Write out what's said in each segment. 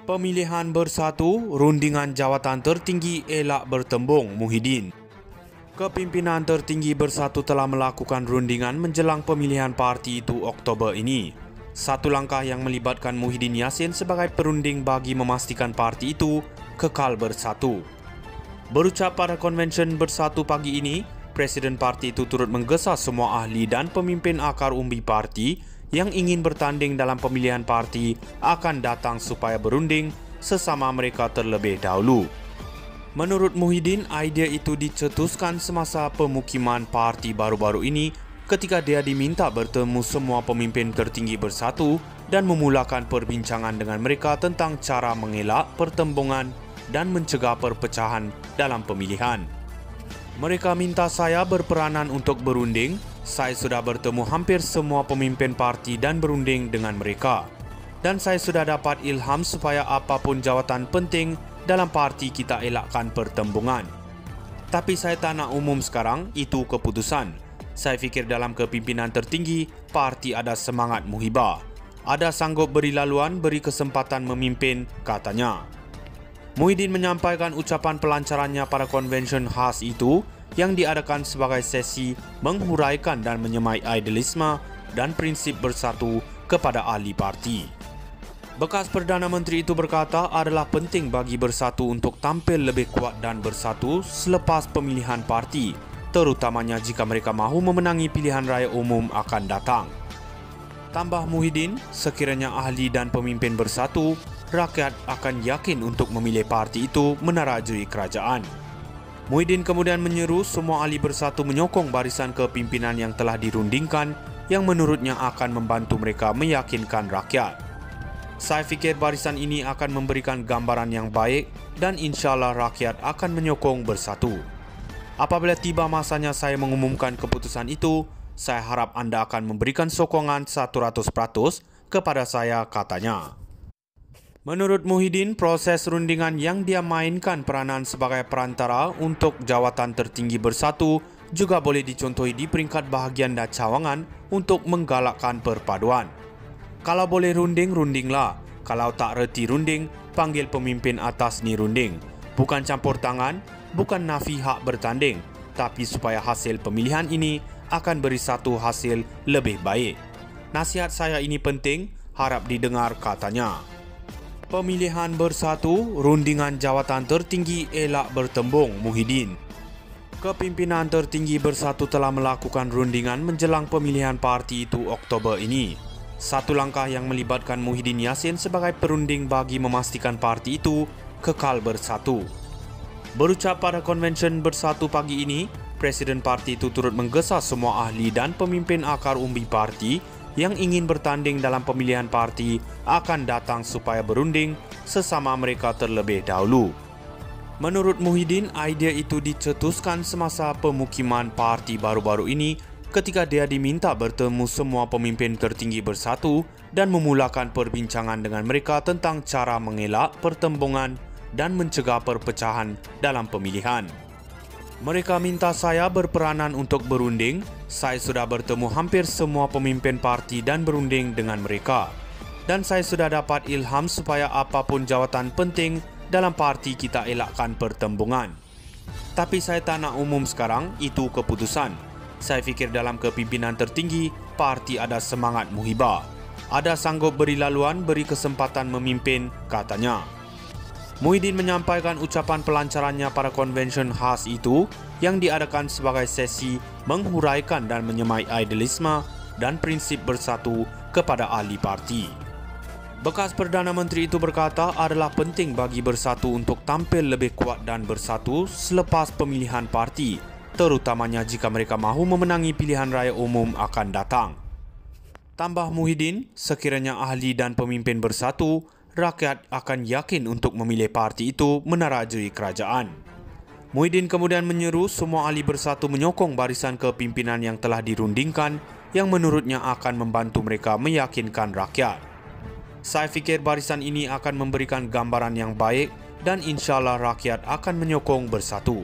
Pemilihan bersatu, rundingan jawatan tertinggi elak bertembung, Muhyiddin. Kepimpinan tertinggi bersatu telah melakukan rundingan menjelang pemilihan parti itu Oktober ini. Satu langkah yang melibatkan Muhyiddin Yassin sebagai perunding bagi memastikan parti itu kekal bersatu. Berucap pada konvensyen bersatu pagi ini, Presiden parti itu turut menggesa semua ahli dan pemimpin akar umbi parti yang ingin bertanding dalam pemilihan parti akan datang supaya berunding sesama mereka terlebih dahulu. Menurut Muhyiddin, idea itu dicetuskan semasa pemukiman parti baru-baru ini ketika dia diminta bertemu semua pemimpin tertinggi bersatu dan memulakan perbincangan dengan mereka tentang cara mengelak pertembungan dan mencegah perpecahan dalam pemilihan. Mereka minta saya berperanan untuk berunding. Saya sudah bertemu hampir semua pemimpin parti dan berunding dengan mereka. Dan saya sudah dapat ilham supaya apapun jawatan penting dalam parti kita elakkan pertembungan. Tapi saya tak nak umum sekarang, itu keputusan. Saya fikir dalam kepimpinan tertinggi, parti ada semangat muhibah. Ada sanggup beri laluan, beri kesempatan memimpin, katanya. Muhyiddin menyampaikan ucapan pelancarannya pada konvensyen khas itu yang diadakan sebagai sesi menghuraikan dan menyemai idealisme dan prinsip bersatu kepada ahli parti. Bekas Perdana Menteri itu berkata adalah penting bagi bersatu untuk tampil lebih kuat dan bersatu selepas pemilihan parti, terutamanya jika mereka mahu memenangi pilihan raya umum akan datang. Tambah Muhyiddin, sekiranya ahli dan pemimpin bersatu, rakyat akan yakin untuk memilih parti itu menarajui kerajaan. Muhyiddin kemudian menyeru semua ahli bersatu menyokong barisan kepimpinan yang telah dirundingkan yang menurutnya akan membantu mereka meyakinkan rakyat. Saya fikir barisan ini akan memberikan gambaran yang baik dan insyaAllah rakyat akan menyokong bersatu. Apabila tiba masanya saya mengumumkan keputusan itu, saya harap anda akan memberikan sokongan 100% kepada saya, katanya. Menurut Muhyiddin, proses rundingan yang dia mainkan peranan sebagai perantara untuk jawatan tertinggi bersatu juga boleh dicontohi di peringkat bahagian dan cawangan untuk menggalakkan perpaduan. Kalau boleh runding, rundinglah. Kalau tak reti runding, panggil pemimpin atas ni runding. Bukan campur tangan, bukan nafi hak bertanding, tapi supaya hasil pemilihan ini akan beri satu hasil lebih baik. Nasihat saya ini penting, harap didengar, katanya. Pemilihan bersatu, rundingan jawatan tertinggi elak bertembung, Muhyiddin. Kepimpinan tertinggi bersatu telah melakukan rundingan menjelang pemilihan parti itu Oktober ini. Satu langkah yang melibatkan Muhyiddin Yassin sebagai perunding bagi memastikan parti itu kekal bersatu. Berucap pada konvensyen bersatu pagi ini, Presiden parti itu turut menggesa semua ahli dan pemimpin akar umbi parti yang ingin bertanding dalam pemilihan parti akan datang supaya berunding sesama mereka terlebih dahulu. Menurut Muhyiddin, idea itu dicetuskan semasa pemukiman parti baru-baru ini ketika dia diminta bertemu semua pemimpin tertinggi bersatu dan memulakan perbincangan dengan mereka tentang cara mengelak pertembungan dan mencegah perpecahan dalam pemilihan. Mereka minta saya berperanan untuk berunding. Saya sudah bertemu hampir semua pemimpin parti dan berunding dengan mereka. Dan saya sudah dapat ilham supaya apapun jawatan penting dalam parti kita elakkan pertembungan. Tapi saya tak nak umum sekarang, itu keputusan. Saya fikir dalam kepimpinan tertinggi, parti ada semangat muhibah. Ada sanggup beri laluan, beri kesempatan memimpin, katanya. Muhyiddin menyampaikan ucapan pelancarannya pada konvensyen khas itu yang diadakan sebagai sesi menghuraikan dan menyemai idealisme dan prinsip bersatu kepada ahli parti. Bekas Perdana Menteri itu berkata adalah penting bagi bersatu untuk tampil lebih kuat dan bersatu selepas pemilihan parti, terutamanya jika mereka mahu memenangi pilihan raya umum akan datang. Tambah Muhyiddin, sekiranya ahli dan pemimpin bersatu, rakyat akan yakin untuk memilih parti itu menarajui kerajaan. Muhyiddin kemudian menyeru semua ahli bersatu menyokong barisan kepimpinan yang telah dirundingkan yang menurutnya akan membantu mereka meyakinkan rakyat. Saya fikir barisan ini akan memberikan gambaran yang baik dan insyaAllah rakyat akan menyokong bersatu.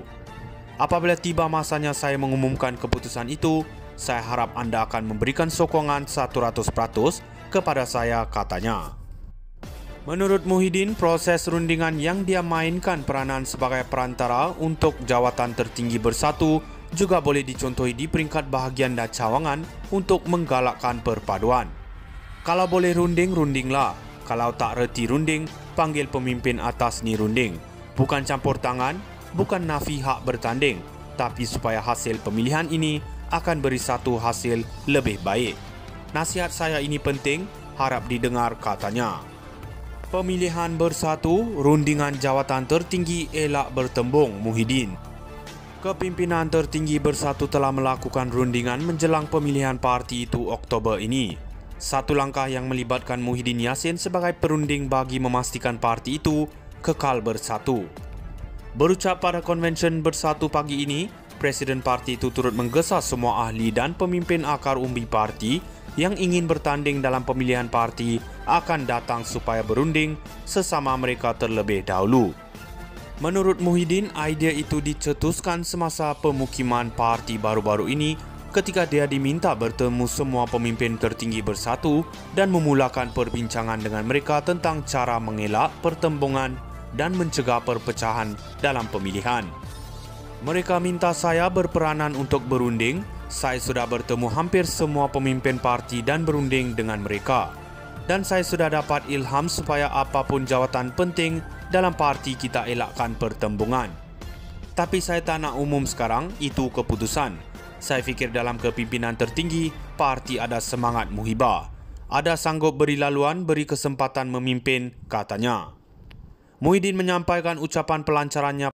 Apabila tiba masanya saya mengumumkan keputusan itu, saya harap anda akan memberikan sokongan 100% kepada saya, katanya. Menurut Muhyiddin, proses rundingan yang dia mainkan peranan sebagai perantara untuk jawatan tertinggi bersatu juga boleh dicontohi di peringkat bahagian dan cawangan untuk menggalakkan perpaduan. Kalau boleh runding, rundinglah. Kalau tak reti runding, panggil pemimpin atas ni runding. Bukan campur tangan, bukan nafi hak bertanding, tapi supaya hasil pemilihan ini akan beri satu hasil lebih baik. Nasihat saya ini penting, harap didengar, katanya. Pemilihan bersatu, rundingan jawatan tertinggi elak bertembung, Muhyiddin. Kepimpinan tertinggi bersatu telah melakukan rundingan menjelang pemilihan parti itu Oktober ini. Satu langkah yang melibatkan Muhyiddin Yassin sebagai perunding bagi memastikan parti itu kekal bersatu. Berucap pada konvensyen bersatu pagi ini, Presiden parti itu turut menggesa semua ahli dan pemimpin akar umbi parti yang ingin bertanding dalam pemilihan parti akan datang supaya berunding sesama mereka terlebih dahulu. Menurut Muhyiddin, idea itu dicetuskan semasa pemukiman parti baru-baru ini ketika dia diminta bertemu semua pemimpin tertinggi bersatu dan memulakan perbincangan dengan mereka tentang cara mengelak pertembungan dan mencegah perpecahan dalam pemilihan. Mereka minta saya berperanan untuk berunding. Saya sudah bertemu hampir semua pemimpin parti dan berunding dengan mereka. Dan saya sudah dapat ilham supaya apapun jawatan penting dalam parti kita elakkan pertembungan. Tapi saya tak nak umum sekarang, itu keputusan. Saya fikir dalam kepimpinan tertinggi, parti ada semangat muhibah. Ada sanggup beri laluan, beri kesempatan memimpin, katanya. Muhyiddin menyampaikan ucapan pelancarannya